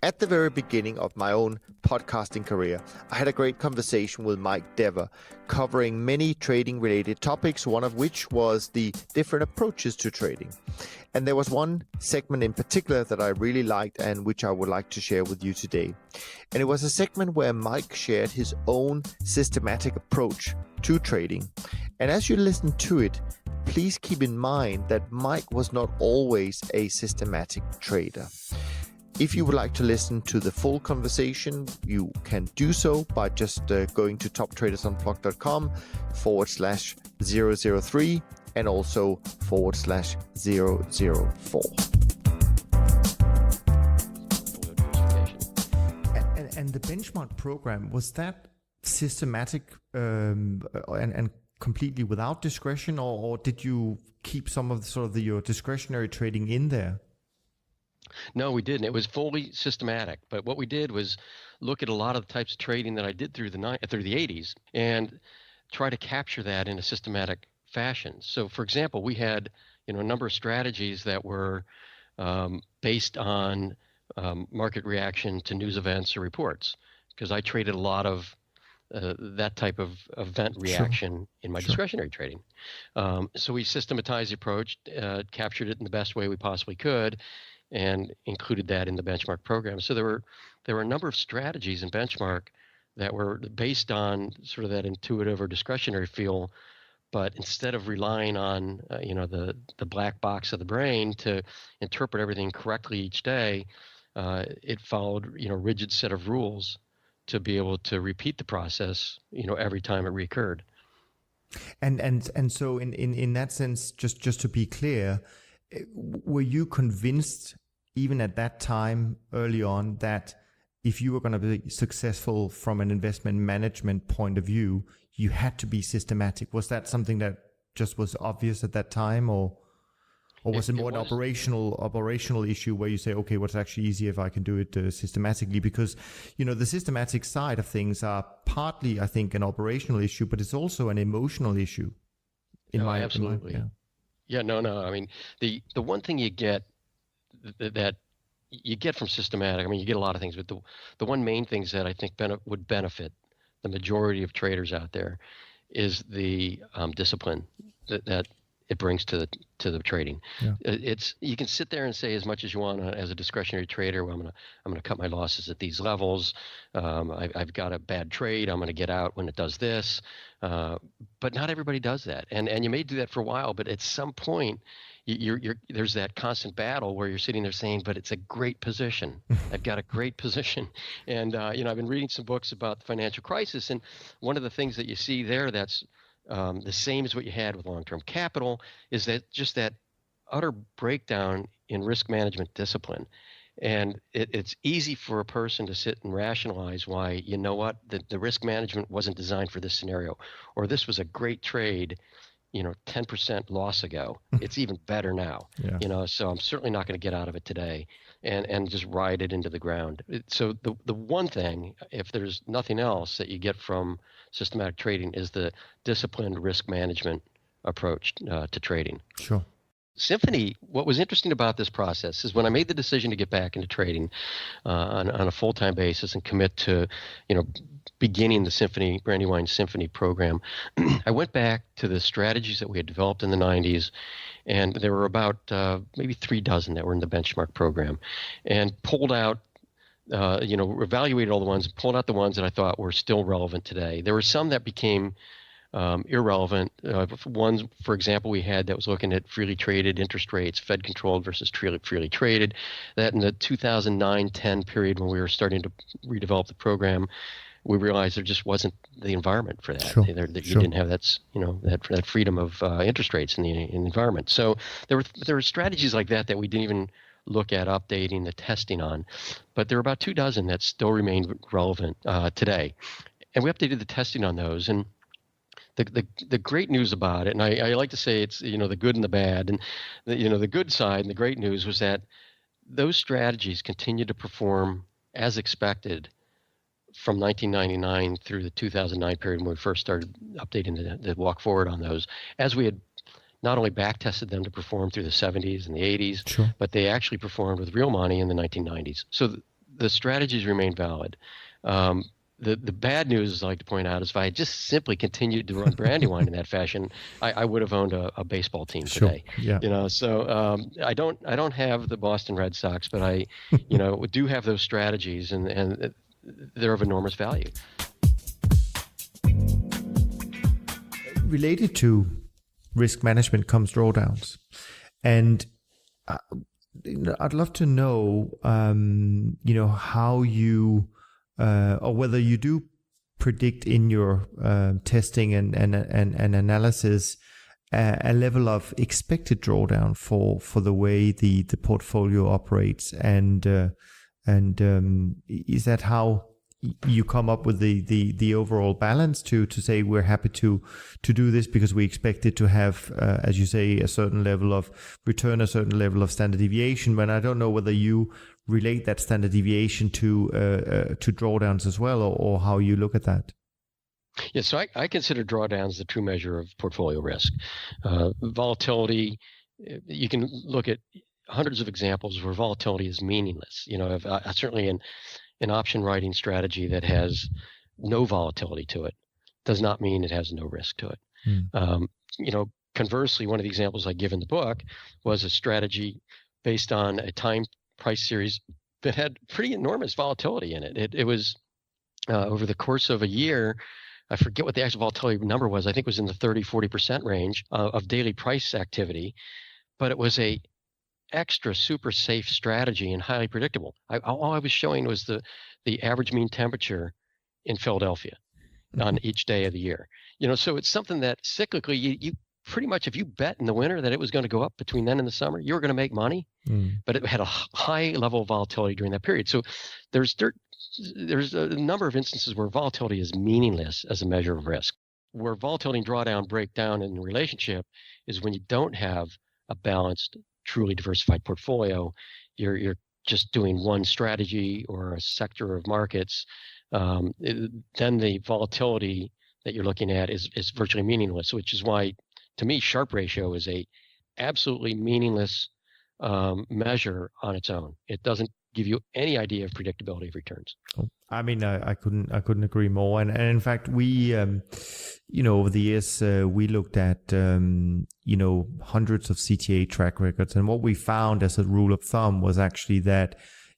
At the very beginning of my own podcasting career, I had a great conversation with Mike Dever covering many trading-related topics, one of which was the different approaches to trading. And there was one segment in particular that I really liked and which I would like to share with you today. And it was a segment where Mike shared his own systematic approach to trading. And as you listen to it, please keep in mind that Mike was not always a systematic trader. If you would like to listen to the full conversation, you can do so by just going to toptradersunplugged.com/003 and also /004. And the benchmark program, was that systematic and completely without discretion, or did you keep some of your discretionary trading in there? No, we didn't. It was fully systematic. But what we did was look at a lot of the types of trading that I did through the 80s and try to capture that in a systematic fashion. So, for example, we had a number of strategies that were based on market reaction to news events or reports, because I traded a lot of that type of event reaction in my discretionary trading. So we systematized the approach, captured it in the best way we possibly could, and included that in the benchmark program. So there were a number of strategies in benchmark that were based on sort of that intuitive or discretionary feel, but instead of relying on the black box of the brain to interpret everything correctly each day, it followed a rigid set of rules to be able to repeat the process every time it recurred. And so in that sense, just to be clear, were you convinced even at that time early on that if you were going to be successful from an investment management point of view, you had to be systematic? Was that something that just was obvious at that time, or was it more an operational issue where you say, okay, what's actually easier if I can do it systematically? Because the systematic side of things are partly, I think, an operational issue, but it's also an emotional issue. Absolutely. Yeah, no. I mean, the one thing you get that you get from systematic, I mean, you get a lot of things, but the one main things that I think would benefit the majority of traders out there is the discipline that it brings to the trading. Yeah. You can sit there and say as much as you want as a discretionary trader, well, I'm gonna cut my losses at these levels. I've got a bad trade. I'm gonna get out when it does this. But not everybody does that, and you may do that for a while, but at some point, there's that constant battle where you're sitting there saying, but it's a great position. I've got a great position. And I've been reading some books about the financial crisis, and one of the things that you see there that's the same as what you had with long-term capital is that just that utter breakdown in risk management discipline. And it's easy for a person to sit and rationalize why, the risk management wasn't designed for this scenario, or this was a great trade 10% loss ago. It's even better now. Yeah. So I'm certainly not going to get out of it today and just ride it into the ground. So the one thing, if there's nothing else that you get from systematic trading, is the disciplined risk management approach to trading. Sure. Symphony, what was interesting about this process is when I made the decision to get back into trading on a full-time basis and commit to, beginning the Brandywine Symphony program, I went back to the strategies that we had developed in the 90s, and there were about maybe 3 dozen that were in the benchmark program, and pulled out, evaluated all the ones, pulled out the ones that I thought were still relevant today. There were some that became irrelevant. One, for example, we had that was looking at freely traded interest rates, Fed controlled versus freely traded. That in the 2009-10 period when we were starting to redevelop the program, we realized there just wasn't the environment for that. Sure. You didn't have that freedom of interest rates in the environment. So there were strategies like that we didn't even look at updating the testing on, but there were about 2 dozen that still remained relevant today, and we updated the testing on those. And the great news about it, and I like to say it's the good and the bad, and the good side and the great news was that those strategies continued to perform as expected from 1999 through the 2009 period when we first started updating the walk forward on those, as we had not only back tested them to perform through the 70s and the 80s, sure, but they actually performed with real money in the 1990s. So the strategies remain valid. The bad news, I like to point out, is if I had just simply continued to run Brandywine in that fashion, I would have owned a baseball team today. Yeah. So I don't have the Boston Red Sox, but I, do have those strategies, and they're of enormous value. Related to risk management comes drawdowns, and I'd love to know, how you. Or whether you do predict in your testing and analysis a level of expected drawdown for the way the portfolio operates, and is that how you come up with the overall balance to say we're happy to do this because we expect it to have, as you say, a certain level of return, a certain level of standard deviation? When I don't know whether you relate that standard deviation to drawdowns as well, or how you look at that. Yeah, so I consider drawdowns the true measure of portfolio risk. Volatility, you can look at hundreds of examples where volatility is meaningless. Certainly an option writing strategy that has no volatility to it does not mean it has no risk to it. Conversely, one of the examples I give in the book was a strategy based on a time price series that had pretty enormous volatility in it. It was over the course of a year, I forget what the actual volatility number was. I think it was in the 30-40% range of daily price activity, but it was a extra super safe strategy and highly predictable. All I was showing was the average mean temperature in Philadelphia on each day of the year. So it's something that cyclically you pretty much, if you bet in the winter that it was going to go up between then and the summer, you were going to make money, but it had a high level of volatility during that period. So there's a number of instances where volatility is meaningless as a measure of risk. Where volatility and drawdown break down in a relationship is when you don't have a balanced, truly diversified portfolio. You're just doing one strategy or a sector of markets. Then the volatility that you're looking at is virtually meaningless, which is why, to me, Sharpe ratio is a absolutely meaningless measure on its own. It doesn't give you any idea of predictability of returns. I mean, I couldn't agree more. And in fact, we, over the years, we looked at, hundreds of CTA track records. And what we found as a rule of thumb was actually that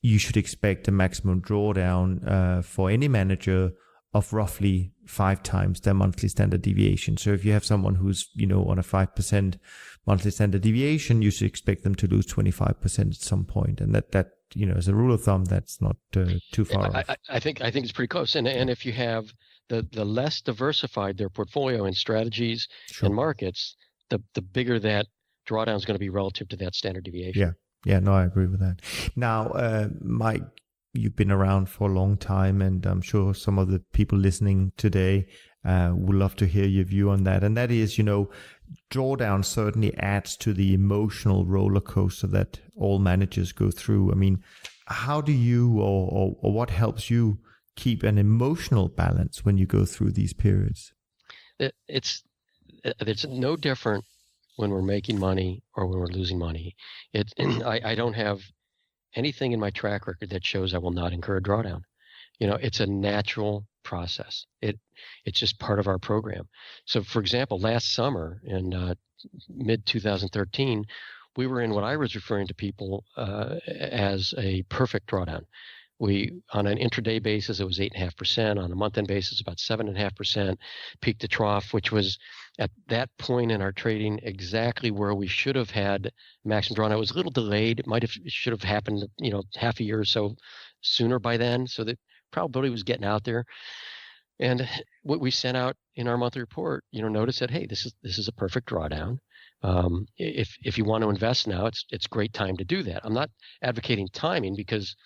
you should expect a maximum drawdown for any manager of roughly 5 times their monthly standard deviation. So if you have someone who's, on a 5% monthly standard deviation, you should expect them to lose 25% at some point. And that as a rule of thumb, that's not too far off. I think it's pretty close. And if you have the less diversified their portfolio in strategies and markets, the bigger that drawdown is going to be relative to that standard deviation. Yeah, no, I agree with that. Now, Mike, you've been around for a long time, and I'm sure some of the people listening today would love to hear your view on that. And that is, drawdown certainly adds to the emotional roller coaster that all managers go through. I mean, how do you or what helps you keep an emotional balance when you go through these periods? It's no different when we're making money or when we're losing money. I don't have anything in my track record that shows I will not incur a drawdown. It's a natural process. It's just part of our program. So, for example, last summer in mid 2013, we were in what I was referring to people as a perfect drawdown. We, on an intraday basis, it was 8.5%. On a month-end basis, about 7.5%, peak to trough, which was at that point in our trading exactly where we should have had maximum drawdown. It was a little delayed. It should have happened, half a year or so sooner by then. So the probability was getting out there. And what we sent out in our monthly report, notice that, hey, this is a perfect drawdown. If you want to invest now, it's a great time to do that. I'm not advocating timing, because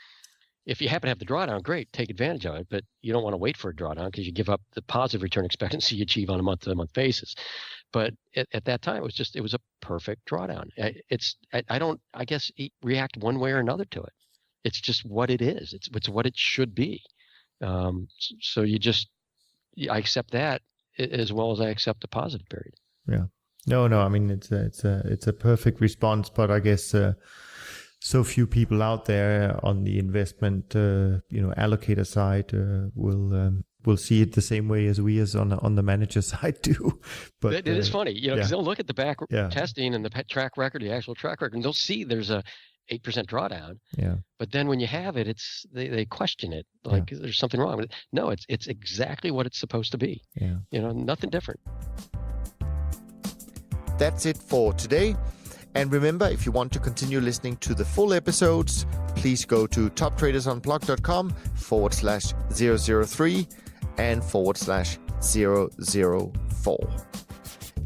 if you happen to have the drawdown, great, take advantage of it. But you don't want to wait for a drawdown, because you give up the positive return expectancy you achieve on a month-to-month basis. But at that time, it was a perfect drawdown. I don't react one way or another to it. It's just what it is. It's what it should be. So I accept that as well as I accept the positive period. Yeah. No. I mean, it's a perfect response, but I guess so few people out there on the investment, allocator side will see it the same way as we as on the manager side do. But it is funny, because they'll look at the back testing and the track record, the actual track record, and they'll see there's a 8% drawdown. Yeah. But then when you have it, they question it, like there's something wrong with it. No, it's exactly what it's supposed to be. Yeah. Nothing different. That's it for today. And remember, if you want to continue listening to the full episodes, please go to toptradersunplugged.com/003 and /004.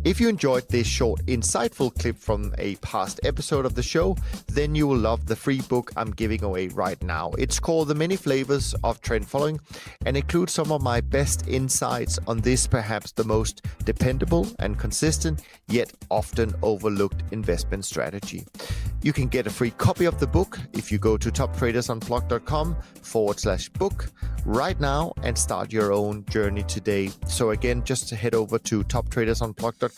If you enjoyed this short, insightful clip from a past episode of the show, then you will love the free book I'm giving away right now. It's called The Many Flavors of Trend Following and includes some of my best insights on this perhaps the most dependable and consistent, yet often overlooked investment strategy. You can get a free copy of the book if you go to toptradersunplugged.com/book right now and start your own journey today. So again, just head over to toptradersunplugged.com/book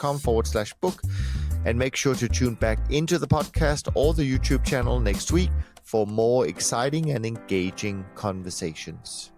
and make sure to tune back into the podcast or the YouTube channel next week for more exciting and engaging conversations.